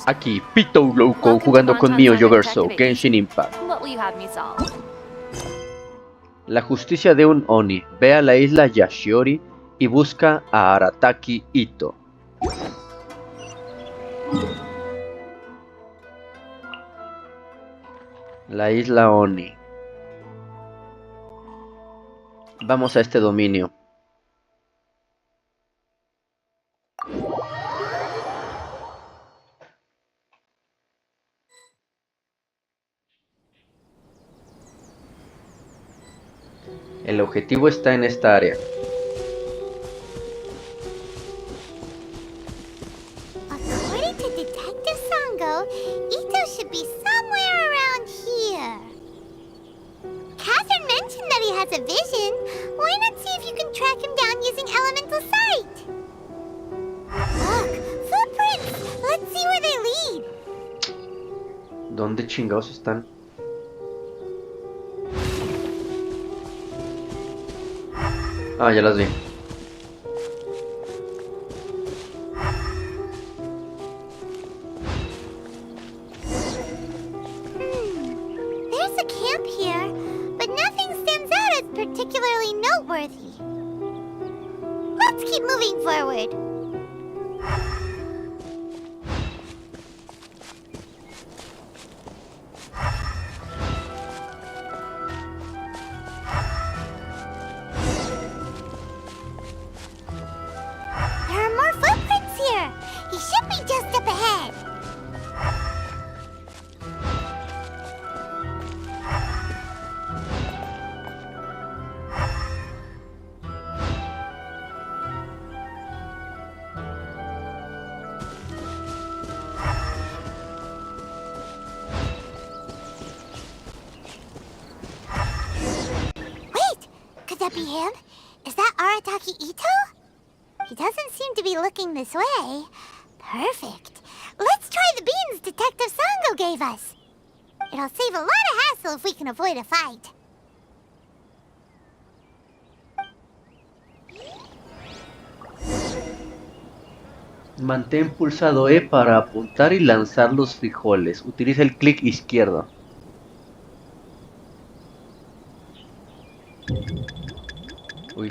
Aquí, Pito Loco jugando con Mio Yoverso, Genshin Impact. La justicia de un Oni. Ve a la isla Yashiori y busca a Arataki Ito. La isla Oni. Vamos a este dominio. El objetivo está en esta área. According to Detective Sango, Ito should be somewhere around here. Catherine mentioned that he has a vision. Why not see if you can track him down using elemental sight? Look, footprints! Let's see where they lead. ¿Dónde chingados están? Ah, ya las vi. There's a camp here, but nothing stands out as particularly noteworthy. Let's keep moving forward. There are more footprints here. He should be just up ahead. Wait! Could that be him? Is that Arataki Ito? He doesn't seem to be looking this way. Perfect. Let's try the beans Detective Sango gave us. It'll save a lot of hassle if we can avoid a fight. Mantén pulsado E para apuntar y lanzar los frijoles. Utiliza el clic izquierdo. Uy.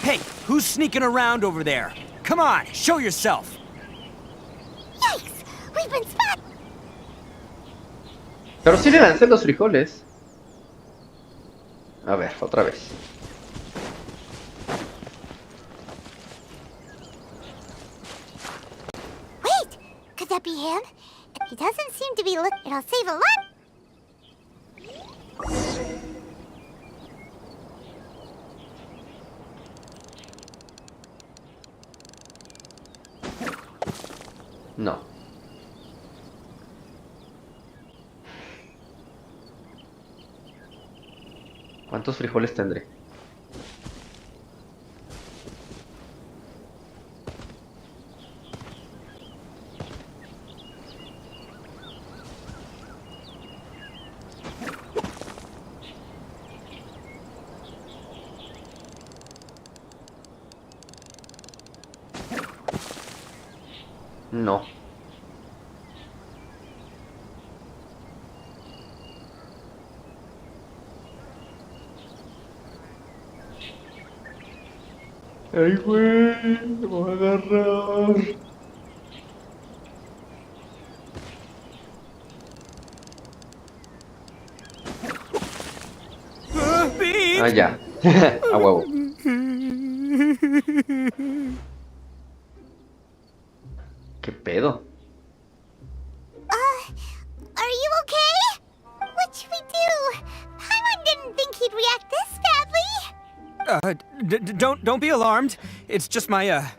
Hey, who's sneaking around over there? Come on, show yourself. Yikes! We've been spotted! Pero sí le lancé los frijoles. A ver, otra vez. Wait! Could that be him? He doesn't seem to be It'll save a lot. No. ¿Cuántos frijoles tendré? No. Ay, güey, me voy a agarrar. Ah, ya. A huevo. ¿Qué pedo? Don't be alarmed. It's just my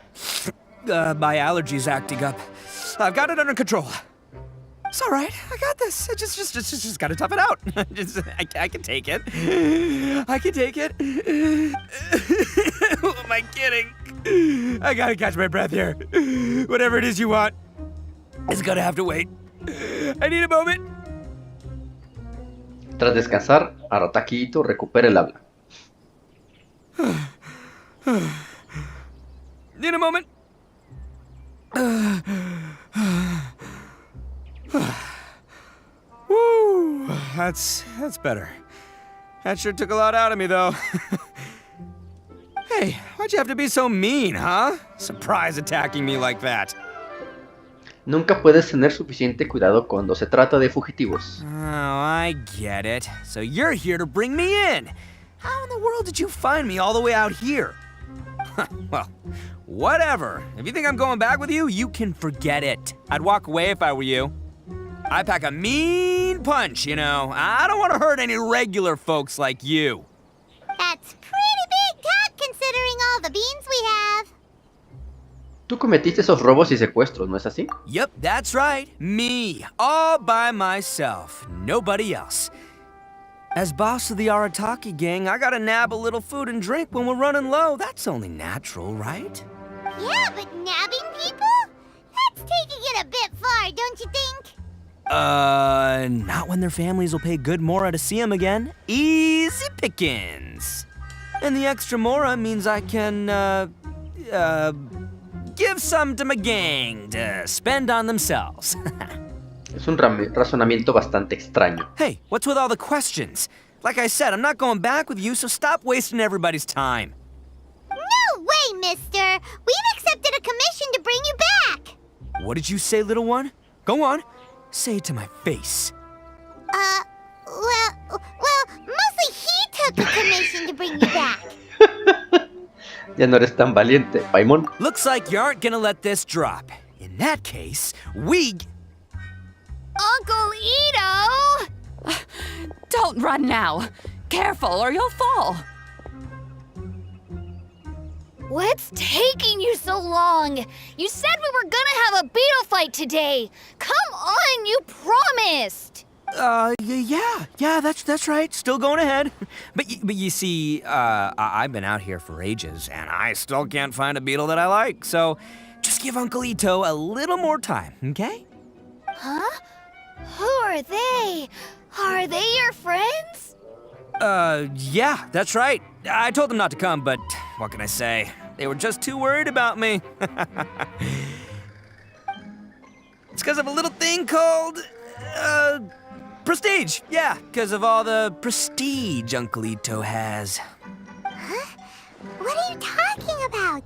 my allergies acting up. I've got it under control. It's all right. I got this. I just gotta tough it out. I can take it. I can take it. Who am I kidding? I gotta catch my breath here. Whatever it is you want, it's gonna have to wait. I need a moment. Tras descansar, Arataki Ito recupera el habla. Need a moment. Woo, that's better. That sure took a lot out of me, though. Hey, why'd you have to be so mean, huh? Surprise attacking me like that. Nunca puedes tener suficiente cuidado cuando se trata de fugitivos. Oh, I get it. So you're here to bring me in. How in the world did you find me all the way out here? Well, whatever. If you think I'm going back with you, you can forget it. I'd walk away if I were you. I pack a mean punch, you know. I don't want to hurt any regular folks like you. That's pretty big talk considering all the beans we have. Tú cometiste esos robos y secuestros, ¿no es así? Yep, that's right. Me. All by myself. Nobody else. As boss of the Arataki gang, I gotta nab a little food and drink when we're running low. That's only natural, right? Yeah, but nabbing people? That's taking it a bit far, don't you think? Not when their families will pay good mora to see them again. Easy pickings. And the extra mora means I can, give some to my gang to spend on themselves. Es un razonamiento bastante extraño. Hey, what's with all the questions? Like I said, I'm not going back with you, so stop wasting everybody's time. No way, mister! We've accepted a commission to bring you back! What did you say, little one? Go on. Say it to my face. Well, mostly he took a commission to bring you back. Ya no eres tan valiente, Paimon. Looks like you aren't gonna let this drop. In that case, we... Uncle Ito! Don't run now. Careful or you'll fall. What's taking you so long? You said we were gonna have a beetle fight today. Come on, you promised. Yeah, that's right. Still going ahead. But you see, I've been out here for ages, and I still can't find a beetle that I like. So just give Uncle Ito a little more time, okay? Huh? Who are they? Are they your friends? Yeah, that's right. I told them not to come, but what can I say? They were just too worried about me. It's because of a little thing called, prestige. Yeah, because of all the prestige Uncle Ito has. Huh? What are you talking about?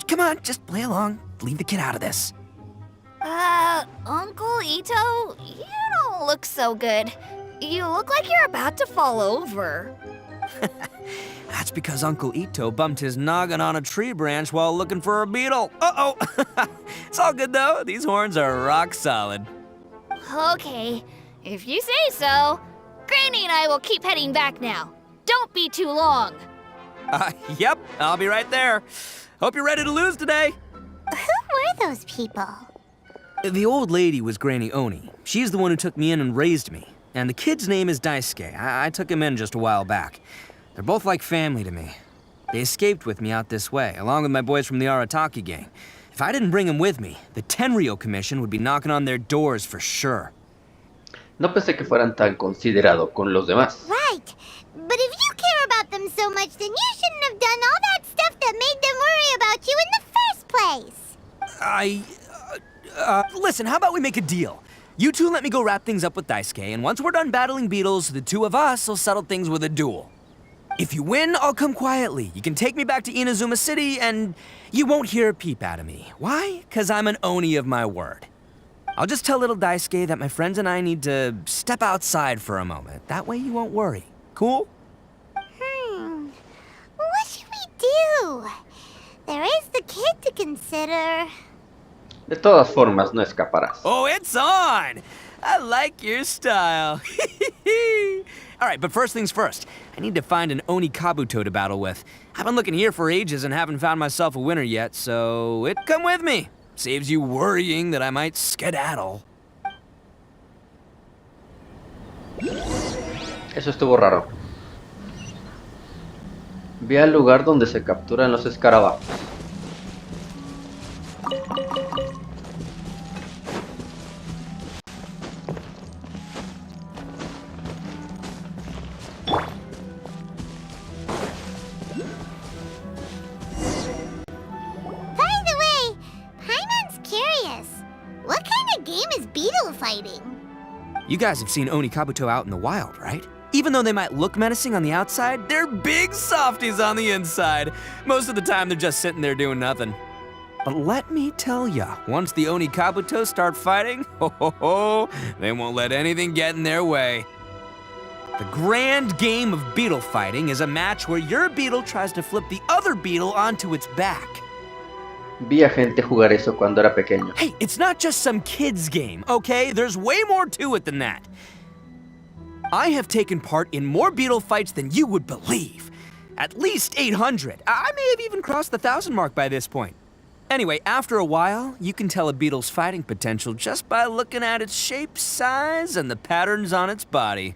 Come on, just play along. Leave the kid out of this. Uncle Ito, you don't look so good. You look like you're about to fall over. That's because Uncle Ito bumped his noggin on a tree branch while looking for a beetle. Uh-oh. It's all good, though. These horns are rock solid. Okay, if you say so. Granny and I will keep heading back now. Don't be too long. Yep, I'll be right there. Hope you're ready to lose today. Who were those people? The old lady was Granny Oni. She's the one who took me in and raised me. And the kid's name is Daisuke. I took him in just a while back. They're both like family to me. They escaped with me out this way, along with my boys from the Arataki gang. If I didn't bring them with me, the Tenryo Commission would be knocking on their doors for sure. No pensé que fueran tan considerados con los demás. Right. But if you care about them so much, then you shouldn't have done all that stuff that made them worry about you in the first place. Listen, how about we make a deal? You two let me go wrap things up with Daisuke, and once we're done battling beetles, the two of us will settle things with a duel. If you win, I'll come quietly. You can take me back to Inazuma City, and you won't hear a peep out of me. Why? 'Cause I'm an Oni of my word. I'll just tell little Daisuke that my friends and I need to step outside for a moment. That way you won't worry. Cool? What should we do? There is the kid to consider. De todas formas, no escaparás. Oh, it's on! I like your style. Alright, but first things first. I need to find an Oni Kabuto to battle with. I've been looking here for ages and haven't found myself a winner yet, so come with me. Saves you worrying that I might skedaddle. Eso estuvo raro. Ve al lugar donde se capturan los escarabajos. By the way, Paimon's curious. What kind of game is beetle fighting? You guys have seen Oni Kabuto out in the wild, right? Even though they might look menacing on the outside, they're big softies on the inside. Most of the time, they're just sitting there doing nothing. But let me tell ya, once the Oni Kabuto start fighting, they won't let anything get in their way. The grand game of beetle fighting is a match where your beetle tries to flip the other beetle onto its back. Vi a gente jugar eso cuando era pequeño. Hey, it's not just some kid's game, okay? There's way more to it than that. I have taken part in more beetle fights than you would believe. At least 800. I may have even crossed the 1,000 mark by this point. Anyway, after a while, you can tell a beetle's fighting potential just by looking at its shape, size, and the patterns on its body.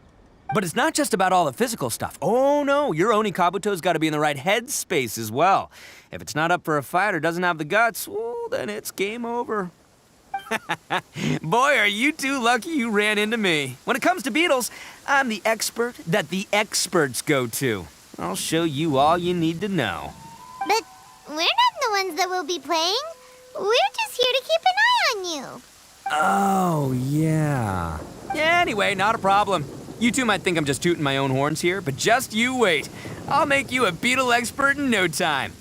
But it's not just about all the physical stuff. Oh no, your Oni Kabuto's got to be in the right headspace as well. If it's not up for a fight or doesn't have the guts, well, then it's game over. Boy, are you two lucky you ran into me. When it comes to beetles, I'm the expert that the experts go to. I'll show you all you need to know. But we're not the ones that will be playing. We're just here to keep an eye on you. Oh, yeah. Anyway, not a problem. You two might think I'm just tooting my own horns here, but just you wait. I'll make you a beetle expert in no time.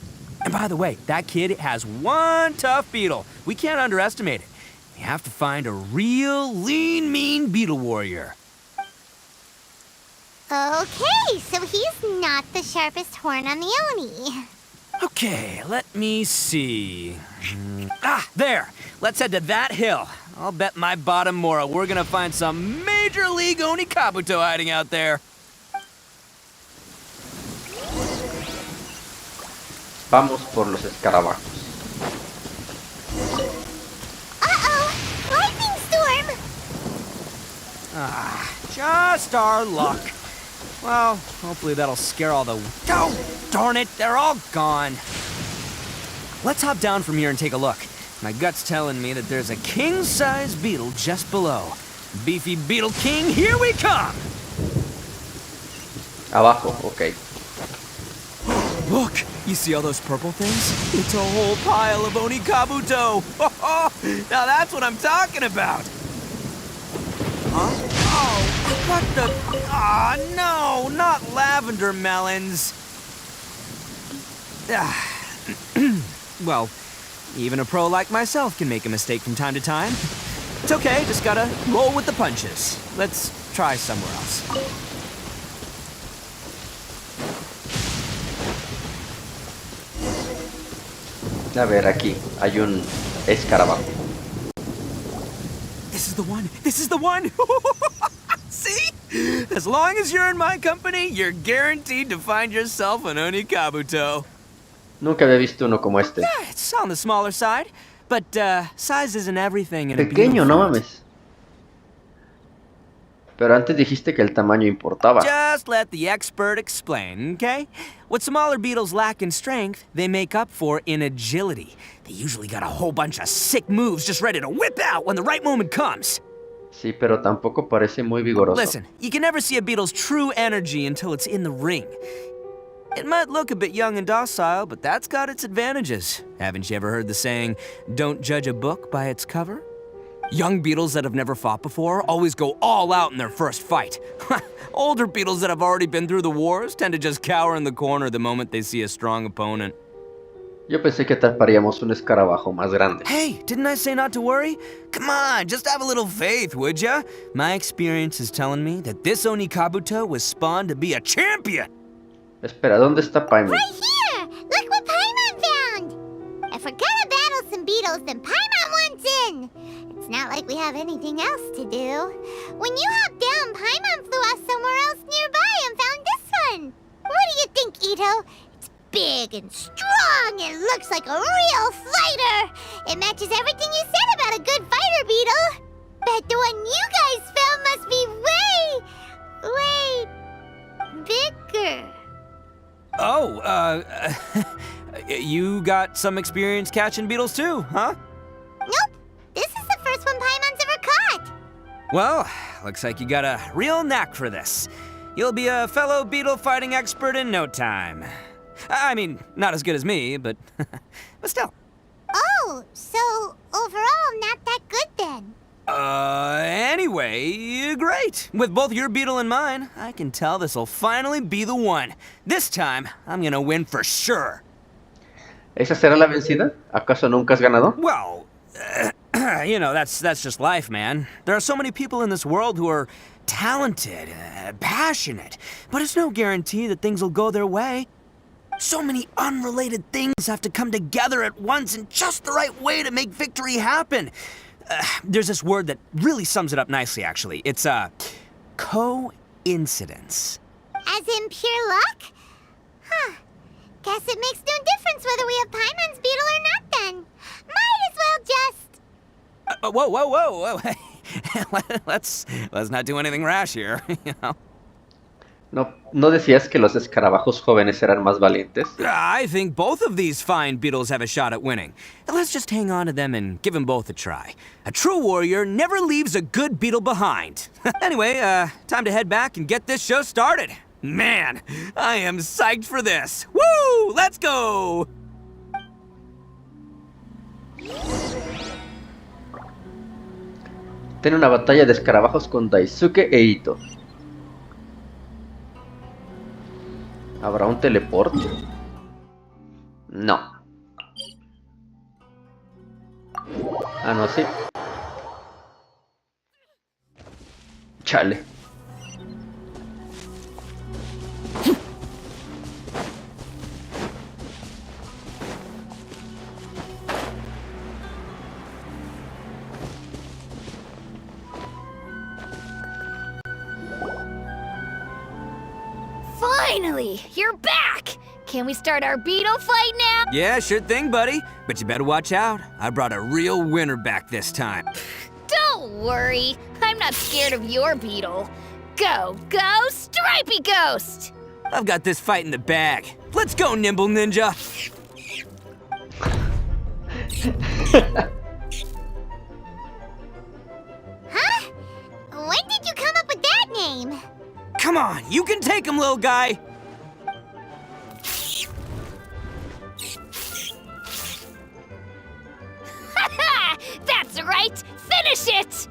And by the way, that kid has one tough beetle. We can't underestimate it. We have to find a real lean, mean beetle warrior. Okay, so he's not the sharpest horn on the Oni. Okay, let me see. There. Let's head to that hill. I'll bet my bottom moral we're gonna find some major league Oni Kabuto hiding out there. Vamos por los escarabajos. Uh-oh! Lightning storm! Just our luck. Well, hopefully that'll scare all the... Oh, darn it, they're all gone. Let's hop down from here and take a look. My gut's telling me that there's a king-size beetle just below. Beefy Beetle King, here we come! Abajo, ok. Look, you see all those purple things? It's a whole pile of Oni Kabuto! Now that's what I'm talking about! Huh? Oh, what the... Ah, no, not lavender melons! Well, even a pro like myself can make a mistake from time to time. It's okay, just gotta roll with the punches. Let's try somewhere else. A ver, aquí hay un escarabajo. This is the one! This is the one! See? As long as you're in my company, you're guaranteed to find yourself an Oni Kabuto. Nunca había visto uno como este. Yeah, it's on the smaller side, but size isn't everything in a Pequeño, beetle no fight. mames. Pero antes dijiste que el tamaño importaba. Just let the expert explain, okay? What smaller beetles lack in strength, they make up for in agility. They usually got a whole bunch of sick moves just ready to whip out when the right moment comes. Sí, pero tampoco parece muy vigoroso. Listen, you can never see a beetle's true energy until it's in the ring. It might look a bit young and docile, but that's got its advantages. Haven't you ever heard the saying, don't judge a book by its cover? Young beetles that have never fought before always go all out in their first fight. Older beetles that have already been through the wars tend to just cower in the corner the moment they see a strong opponent. Yo pensé que atraparíamos un escarabajo más grande. Hey, didn't I say not to worry? Come on, just have a little faith, would ya? My experience is telling me that this Oni Kabuto was spawned to be a champion! Espera, ¿dónde está Paimon? Right here! Look what Paimon found! If we're gonna battle some beetles, then Paimon wants in! It's not like we have anything else to do. When you hop down, Paimon flew off somewhere else nearby and found this one. What do you think, Ito? It's big and strong and looks like a real fighter. It matches everything you said about a good fighter beetle. Bet the one you guys found must be way bigger. Oh, you got some experience catching beetles too, huh? Nope. This is the first one Paimon's ever caught. Well, looks like you got a real knack for this. You'll be a fellow beetle fighting expert in no time. I mean, not as good as me, but still. Oh, so overall not that good then. Anyway, great. With both your beetle and mine, I can tell this'll finally be the one. This time, I'm gonna win for sure. ¿Esa será la vencida? ¿Acaso nunca has ganado? Well, you know, that's just life, man. There are so many people in this world who are talented, passionate, but it's no guarantee that things will go their way. So many unrelated things have to come together at once in just the right way to make victory happen. There's this word that really sums it up nicely, actually. It's, coincidence. As in pure luck? Huh. Guess it makes no difference whether we have Paimon's beetle or not then. Might as well just... Whoa. let's not do anything rash here, you know? ¿No decías que los escarabajos jóvenes eran más valientes? I think both of these fine beetles have a shot at winning. Let's just hang on to them and give them both a try. A true warrior never leaves a good beetle behind. Anyway, time to head back and get this show started. Man, I am psyched for this. Woo! Let's go! Tiene una batalla de escarabajos con Daisuke e Ito. ¿Habrá un teleporte? No. Ah, no, sí. Chale. Finally, you're back! Can we start our beetle fight now? Yeah, sure thing, buddy. But you better watch out. I brought a real winner back this time. Don't worry, I'm not scared of your beetle. Go, Stripey Ghost! I've got this fight in the bag. Let's go, Nimble Ninja! Huh? When did you come up with that name? Come on, you can take him, little guy! Ha! That's right! Finish it!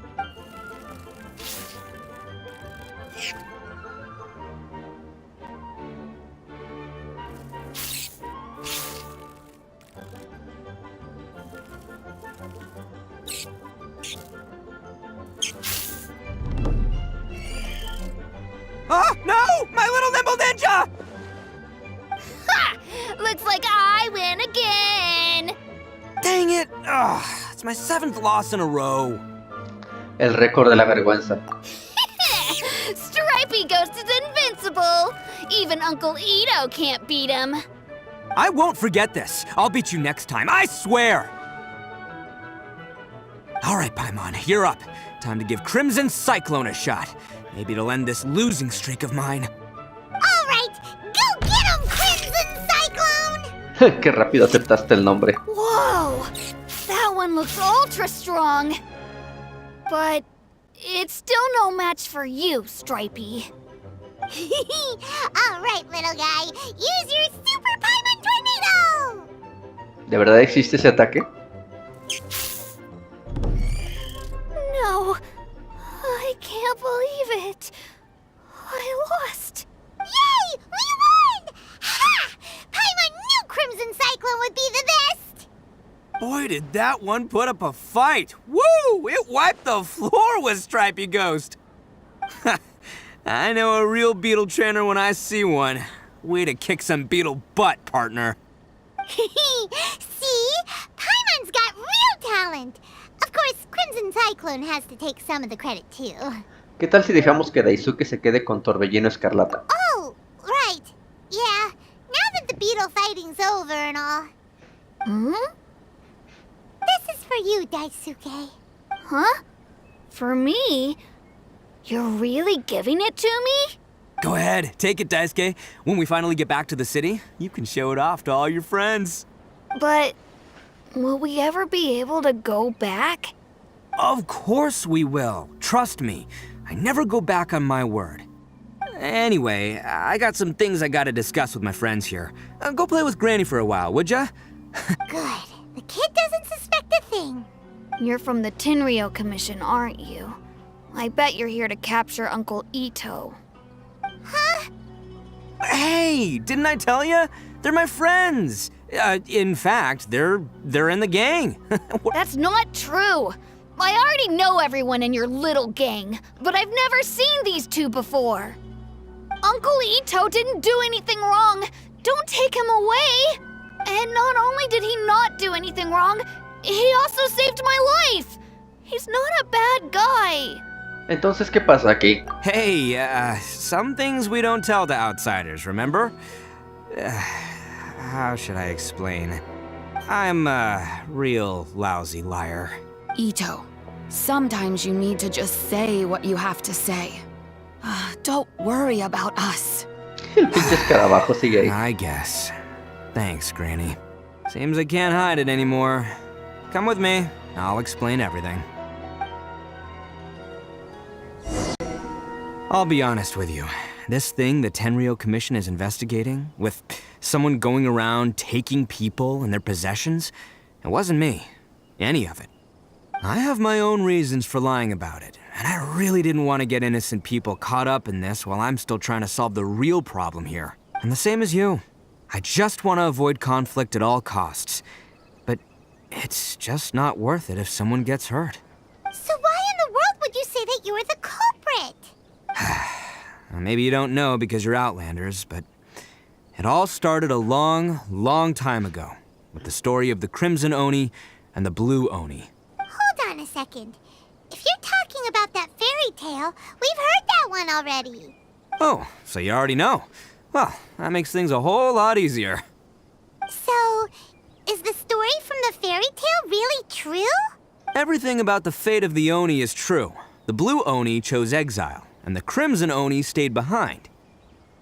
Oh, no! My little Nimble Ninja! Ha! Looks like I win again! Dang it! Ugh, it's my 7th loss in a row. El récord de la vergüenza. Stripey Ghost is invincible! Even Uncle Ito can't beat him. I won't forget this. I'll beat you next time, I swear! All right, Paimon, you're up. Time to give Crimson Cyclone a shot. Maybe it'll end this losing streak of mine. All right, go get him, Crimson Cyclone! Qué rápido aceptaste el nombre. Whoa! That one looks ultra strong. But it's still no match for you, Stripey. All right, little guy, use your Super Paimon Tornado! ¿De verdad existe ese ataque? No, I can't believe it. I lost. Yay! We won! Ha! Paimon knew Crimson Cyclone would be the best! Boy, did that one put up a fight. Woo! It wiped the floor with Stripey Ghost. I know a real beetle trainer when I see one. Way to kick some beetle butt, partner. See? Paimon's got real talent! Of course, Crimson Cyclone has to take some of the credit, too. ¿Qué tal si dejamos que Daisuke se quede con Torbellino Escarlata? Oh, right. Yeah, now that the beetle fighting's over and all. Hmm? This is for you, Daisuke. Huh? For me? You're really giving it to me? Go ahead, take it, Daisuke. When we finally get back to the city, you can show it off to all your friends. But will we ever be able to go back? Of course we will. Trust me. I never go back on my word. Anyway, I got some things I gotta discuss with my friends here. Go play with Granny for a while, would ya? Good. The kid doesn't suspect a thing. You're from the Tenryou Commission, aren't you? I bet you're here to capture Uncle Ito. Huh? Hey, didn't I tell ya? They're my friends. In fact, they're in the gang. That's not true. I already know everyone in your little gang, but I've never seen these two before. Uncle Ito didn't do anything wrong. Don't take him away. And not only did he not do anything wrong, he also saved my life. He's not a bad guy. Entonces, ¿qué pasa aquí? Hey, some things we don't tell to outsiders, remember? How should I explain? I'm a real lousy liar. Ito, sometimes you need to just say what you have to say. Don't worry about us. El pinche escarabajo sigue ahí. I guess. Thanks, Granny. Seems I can't hide it anymore. Come with me. I'll explain everything. I'll be honest with you. This thing the Tenryou Commission is investigating, with someone going around taking people and their possessions, it wasn't me. Any of it. I have my own reasons for lying about it, and I really didn't want to get innocent people caught up in this while I'm still trying to solve the real problem here. And the same as you. I just want to avoid conflict at all costs. But it's just not worth it if someone gets hurt. So why in the world would you say that you're the culprit? Maybe you don't know because you're Outlanders, but it all started a long, long time ago with the story of the Crimson Oni and the Blue Oni. Hold on a second. If you're talking about that fairy tale, we've heard that one already. Oh, so you already know. Well, that makes things a whole lot easier. So, is the story from the fairy tale really true? Everything about the fate of the Oni is true. The Blue Oni chose exile, and the Crimson Oni stayed behind.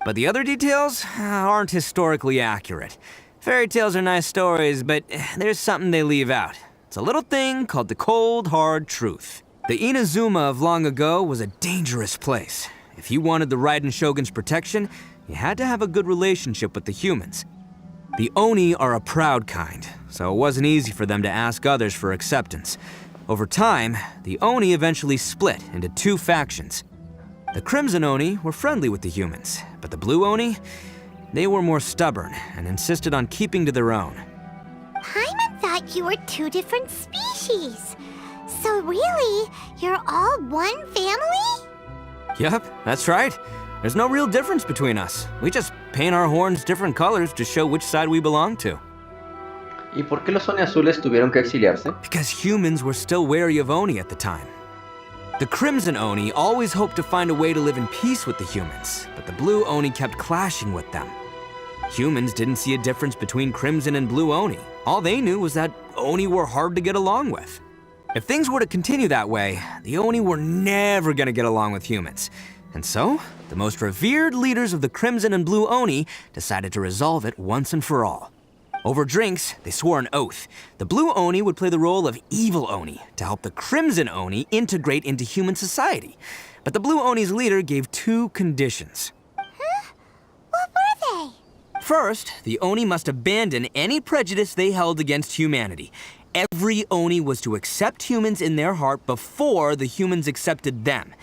But the other details aren't historically accurate. Fairy tales are nice stories, but there's something they leave out. It's a little thing called the cold, hard truth. The Inazuma of long ago was a dangerous place. If you wanted the Raiden Shogun's protection, you had to have a good relationship with the humans. The Oni are a proud kind, so it wasn't easy for them to ask others for acceptance. Over time, the Oni eventually split into two factions. The Crimson Oni were friendly with the humans, but the Blue Oni, they were more stubborn and insisted on keeping to their own. Paimon thought you were two different species. So really, you're all one family? Yep, that's right. There's no real difference between us. We just paint our horns different colors to show which side we belong to. ¿Y por qué los Oni Azules tuvieron que exiliarse? Because humans were still wary of Oni at the time. The Crimson Oni always hoped to find a way to live in peace with the humans, but the Blue Oni kept clashing with them. Humans didn't see a difference between Crimson and Blue Oni. All they knew was that Oni were hard to get along with. If things were to continue that way, the Oni were never gonna get along with humans. And so, the most revered leaders of the Crimson and Blue Oni decided to resolve it once and for all. Over drinks, they swore an oath. The Blue Oni would play the role of evil Oni to help the Crimson Oni integrate into human society. But the Blue Oni's leader gave two conditions. Huh? What were they? First, the Oni must abandon any prejudice they held against humanity. Every Oni was to accept humans in their heart before the humans accepted them.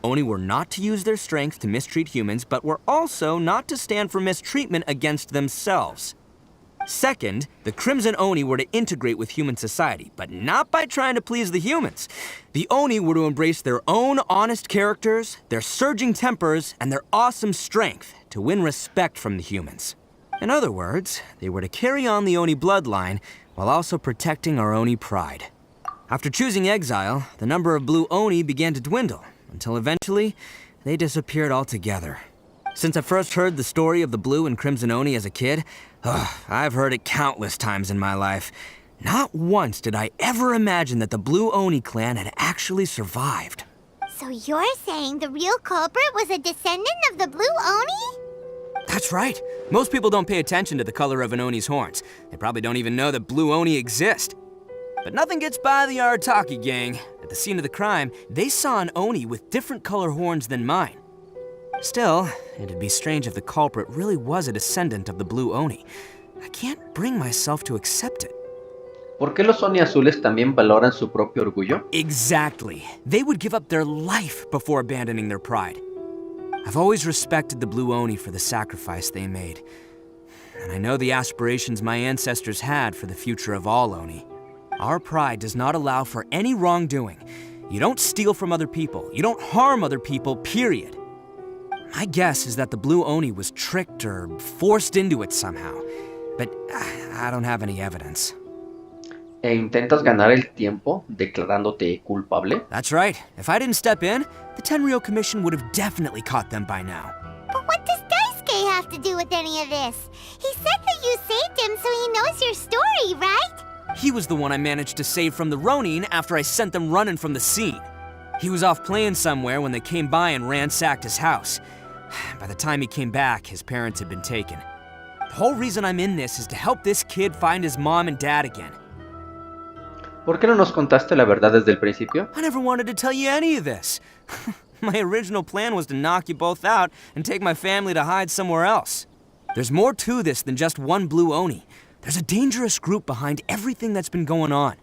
Oni were not to use their strength to mistreat humans, but were also not to stand for mistreatment against themselves. Second, the Crimson Oni were to integrate with human society, but not by trying to please the humans. The Oni were to embrace their own honest characters, their surging tempers, and their awesome strength to win respect from the humans. In other words, they were to carry on the Oni bloodline while also protecting our Oni pride. After choosing exile, the number of Blue Oni began to dwindle, until eventually, they disappeared altogether. Since I first heard the story of the Blue and Crimson Oni as a kid, I've heard it countless times in my life. Not once did I ever imagine that the Blue Oni clan had actually survived. So you're saying the real culprit was a descendant of the Blue Oni? That's right. Most people don't pay attention to the color of an Oni's horns. They probably don't even know that Blue Oni exist. But nothing gets by the Arataki gang. At the scene of the crime, they saw an Oni with different color horns than mine. Still, it'd be strange if the culprit really was a descendant of the Blue Oni. I can't bring myself to accept it. ¿Por qué los Oni azules también valoran su propio orgullo? Exactly. They would give up their life before abandoning their pride. I've always respected the Blue Oni for the sacrifice they made. And I know the aspirations my ancestors had for the future of all Oni. Our pride does not allow for any wrongdoing. You don't steal from other people. You don't harm other people, period. My guess is that the Blue Oni was tricked or forced into it somehow. But I don't have any evidence. ¿E intentas ganar el tiempo declarándote culpable? That's right. If I didn't step in, the Tenryou Commission would have definitely caught them by now. But what does Daisuke have to do with any of this? He said that you saved him so he knows your story, right? He was the one I managed to save from the Ronin after I sent them running from the scene. He was off playing somewhere when they came by and ransacked his house. By the time he came back, his parents had been taken. The whole reason I'm in this is to help this kid find his mom and dad again. ¿Por qué no nos contaste la verdad desde el principio? I never wanted to tell you any of this. My original plan was to knock you both out and take my family to hide somewhere else. There's more to this than just one Blue Oni. There's a dangerous group behind everything that's been going on.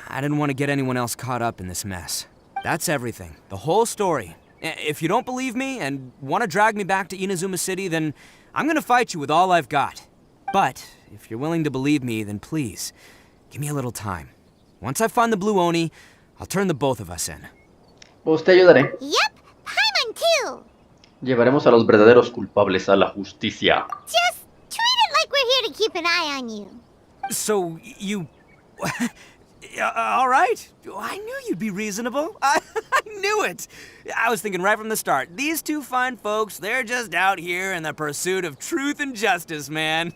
I didn't want to get anyone else caught up in this mess. That's everything. The whole story. If you don't believe me and want to drag me back to Inazuma City, then I'm gonna fight you with all I've got. But if you're willing to believe me, then please, give me a little time. Once I find the Blue Oni, I'll turn the both of us in. Pues te ayudaré. Yep, Paimon too. Llevaremos a los verdaderos culpables a la justicia. Just treat it like we're here to keep an eye on you. So, you... all right. I knew you'd be reasonable. I knew it. I was thinking right from the start, these two fine folks, they're just out here in the pursuit of truth and justice, man.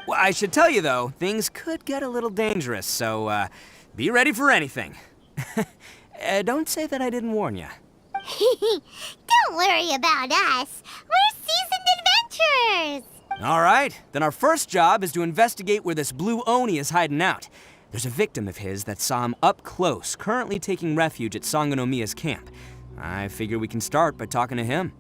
Well, I should tell you, though, things could get a little dangerous, so be ready for anything. Don't say that I didn't warn you. Don't worry about us. We're seasoned adventurers. All right, then our first job is to investigate where this Blue Oni is hiding out. There's a victim of his that saw him up close, currently taking refuge at Sangonomiya's camp. I figure we can start by talking to him.